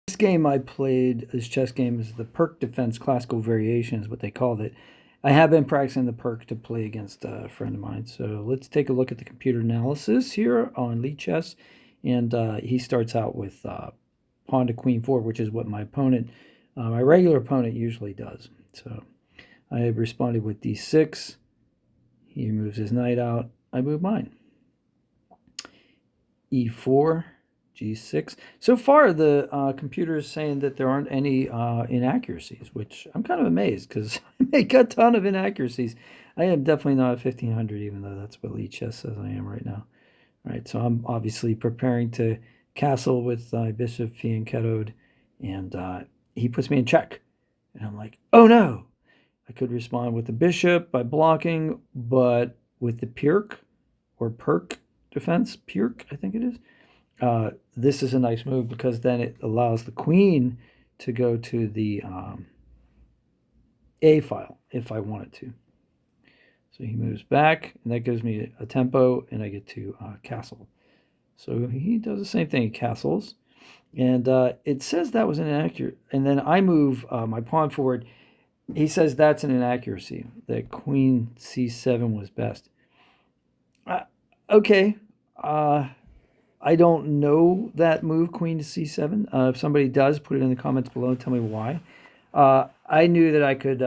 This game I played, this chess game, is the Pirc Defense Classical Variation, is what they called it. I have been practicing the Pirc to play against a friend of mine. So let's take a look at the computer analysis here on Lead Chess. And he starts out with pawn to queen 4, which is what my opponent, my regular opponent, usually does. So I responded with d6. He moves his knight out. I move mine. e4. G6. So far, the computer is saying that there aren't any inaccuracies, which I'm kind of amazed because I make a ton of inaccuracies. I am definitely not a 1500, even though that's what Lead Chess says I am right now. All right, so I'm obviously preparing to castle with Bishop fianchettoed, and he puts me in check. And I'm like, oh no! I could respond with the bishop by blocking, but with the Pirc or Pirc defense, Pirc, I think it is. This is a nice move because then it allows the queen to go to the A file if I wanted to. So he moves back, and that gives me a tempo, and I get to castle. So he does the same thing, he castles. And it says that was an inaccurate. And then I move my pawn forward. He says that's an inaccuracy, that queen c7 was best. Okay. I don't know that move, queen to c7. If somebody does, put it in the comments below and tell me why. I knew that I could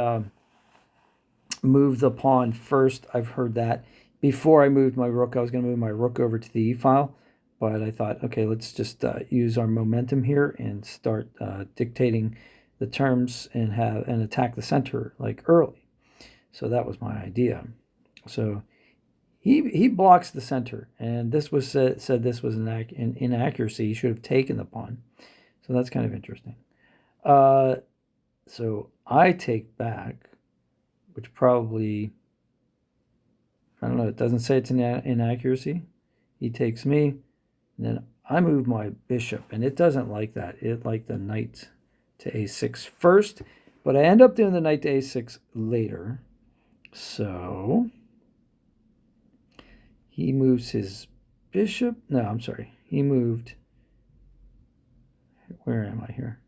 move the pawn first. I've heard that. Before I moved my rook, I was going to move my rook over to the e file. But I thought, okay, let's just use our momentum here and start dictating the terms and attack the center like early. So that was my idea. So he blocks the center, and this was said this was an inaccuracy. He should have taken the pawn. So that's kind of interesting. So I take back, which probably, I don't know, it doesn't say it's an inaccuracy. He takes me, and then I move my bishop, and it doesn't like that. It liked the knight to a6 first, but I end up doing the knight to a6 later. So he moves his bishop. No, I'm sorry. He moved. Where am I here?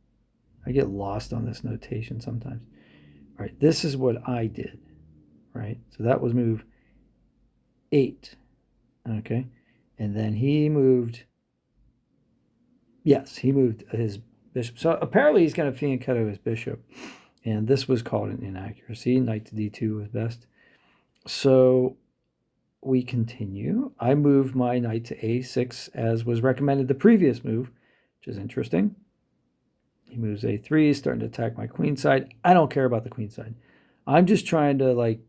I get lost on this notation sometimes. All right, this is what I did, right? So that was move 8, okay? And then he moved, yes, he moved his bishop. So apparently he's going to fianchetto his bishop. And this was called an inaccuracy. Knight to d2 was best. So we continue. I moved my knight to a6 as was recommended the previous move, which is interesting. He moves a3, starting to attack my queen side. I don't care about the queen side. I'm just trying to like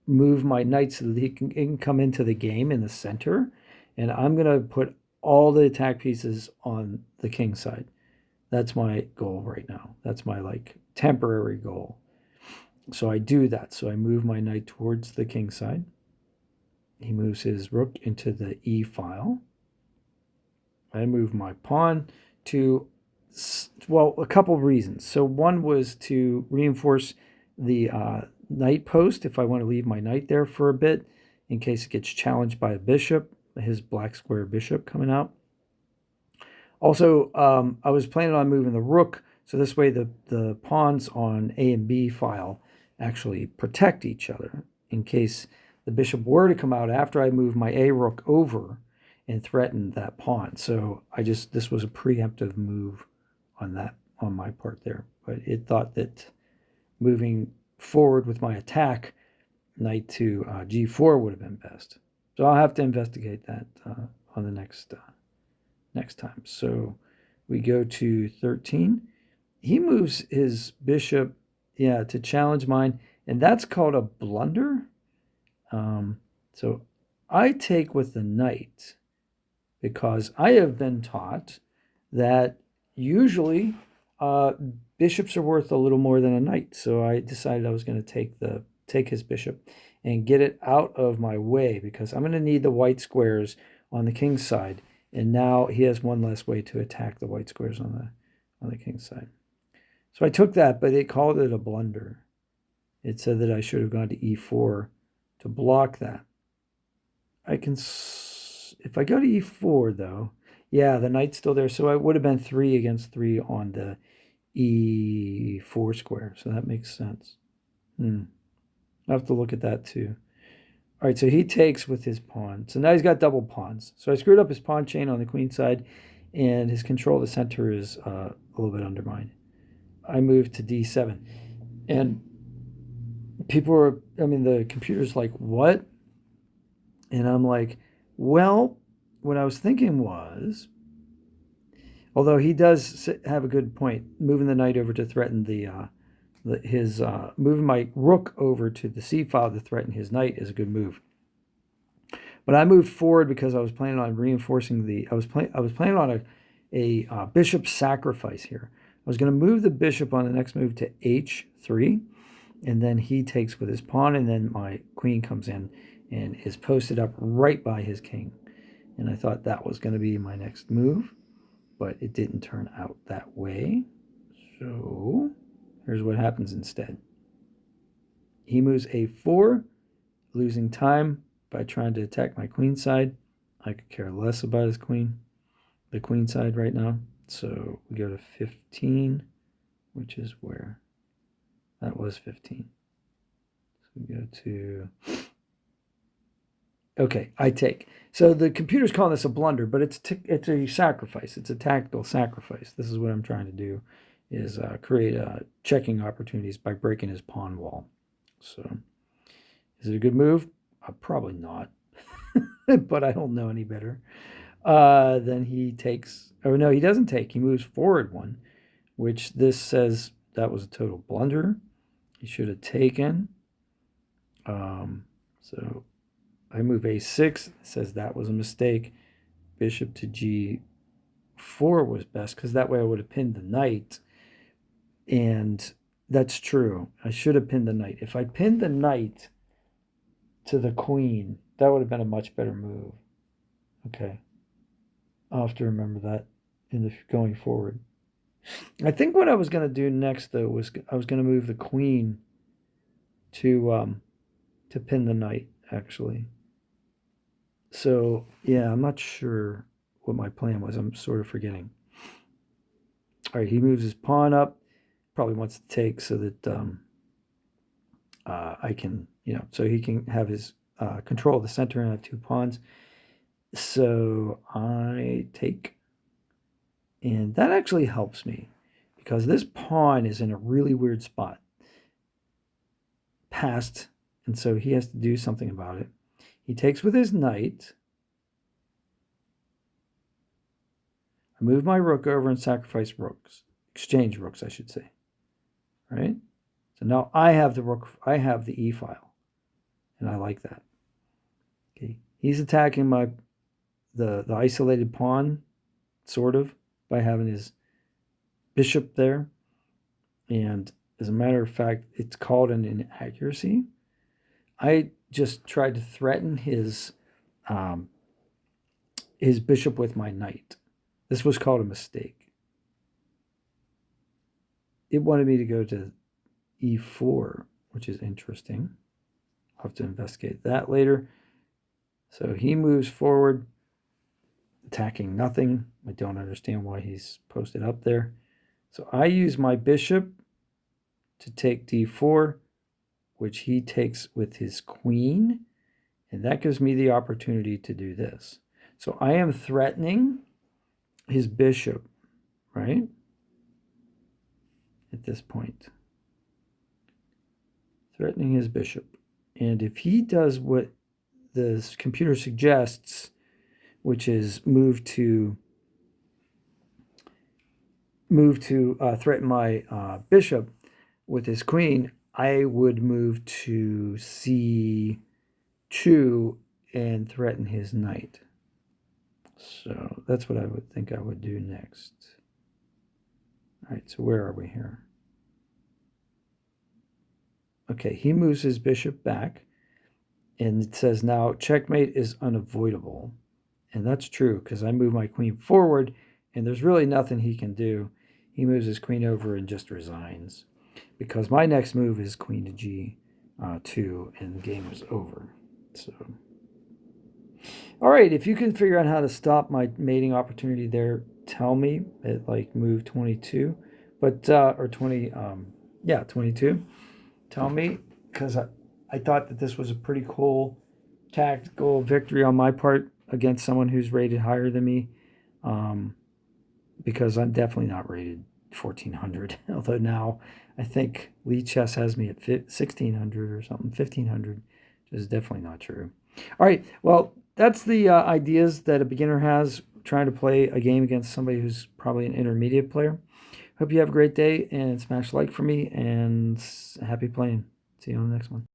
move my knight so that he can come into the game in the center. And I'm going to put all the attack pieces on the king side. That's my goal right now. That's my like temporary goal. So I do that. So I move my knight towards the king side. He moves his rook into the e file. I move my pawn to, well, a couple of reasons. So one was to reinforce the knight post if I want to leave my knight there for a bit in case it gets challenged by a bishop, his black square bishop coming out. Also, I was planning on moving the rook, so this way the pawns on A and B file actually protect each other in case the bishop were to come out after I move my A rook over and threaten that pawn. So this was a preemptive move on my part there. But it thought that moving forward with my attack, knight to g4 would have been best. So I'll have to investigate that on the next time. So we go to 13. He moves his bishop, to challenge mine, and that's called a blunder. So I take with the knight because I have been taught that usually bishops are worth a little more than a knight. So I decided I was going to take his bishop and get it out of my way because I'm going to need the white squares on the king's side. And now he has one less way to attack the white squares on the king's side. So I took that, but it called it a blunder. It said that I should have gone to e4 to block that. If I go to e4 though, Yeah, the knight's still there. So it would have been 3 against 3 on the e4 square. So that makes sense. I have to look at that too. All right, so he takes with his pawn. So now he's got double pawns. So I screwed up his pawn chain on the queen side, and his control of the center is a little bit undermined. I moved to d7. And people were, the computer's like, what? And I'm like, well, what I was thinking was, although he does have a good point, moving the knight over to threaten moving my rook over to the c file to threaten his knight is a good move. But I moved forward because I was planning on reinforcing I was planning on a bishop sacrifice here. I was going to move the bishop on the next move to h3, and then he takes with his pawn, and then my queen comes in and is posted up right by his king. And I thought that was going to be my next move, but it didn't turn out that way. So here's what happens instead. He moves a4, losing time by trying to attack my queen side. I could care less about his queen, the queen side right now. So we go to 15, which is where? That was 15. So we go to... Okay, I take. So the computer's calling this a blunder, but it's a sacrifice. It's a tactical sacrifice. This is what I'm trying to do, is create checking opportunities by breaking his pawn wall. So is it a good move? Probably not, but I don't know any better. Then he takes, oh no, he doesn't take. He moves forward 1, which this says that was a total blunder. He should have taken. So I move a6. It says that was a mistake. Bishop to g4 was best, because that way I would have pinned the knight. And that's true. I should have pinned the knight. If I pinned the knight to the queen, that would have been a much better move. Okay. I'll have to remember that going forward. I think what I was going to do next, though, was I was going to move the queen to pin the knight, actually. So, yeah, I'm not sure what my plan was. I'm sort of forgetting. All right, he moves his pawn up. Probably wants to take so that I can, so he can have his control of the center and have 2 pawns. So I take, and that actually helps me because this pawn is in a really weird spot. Passed, and so he has to do something about it. He takes with his knight. I move my rook over and sacrifice rooks. Exchange rooks, I should say. Right? So now I have the rook, I have the e file. And I like that. Okay. He's attacking the isolated pawn, sort of, by having his bishop there. And as a matter of fact, it's called an inaccuracy. I just tried to threaten his bishop with my knight. This was called a mistake. It wanted me to go to e4, which is interesting. I'll have to investigate that later. So he moves forward, attacking nothing. I don't understand why he's posted up there. So I use my bishop to take d4, which he takes with his queen. And that gives me the opportunity to do this. So I am threatening his bishop, right? At this point. Threatening his bishop. And if he does what the computer suggests, which is move to threaten my bishop with his queen, I would move to c2 and threaten his knight. So that's what I would think I would do next. All right, so where are we here? Okay, he moves his bishop back, and it says now checkmate is unavoidable. And that's true, because I move my queen forward, and there's really nothing he can do. He moves his queen over and just resigns, because my next move is queen to g2, and the game is over. So All right, if you can figure out how to stop my mating opportunity there, tell me at like move 22, but or 20, yeah, 22. Tell me because I thought that this was a pretty cool tactical victory on my part against someone who's rated higher than me, um, because I'm definitely not rated 1400. Although now I think Lee Chess has me at 1600 or something, 1500, which is definitely not true. All right, well, that's the ideas that a beginner has trying to play a game against somebody who's probably an intermediate player. Hope you have a great day and smash like for me and happy playing. See you on the next one.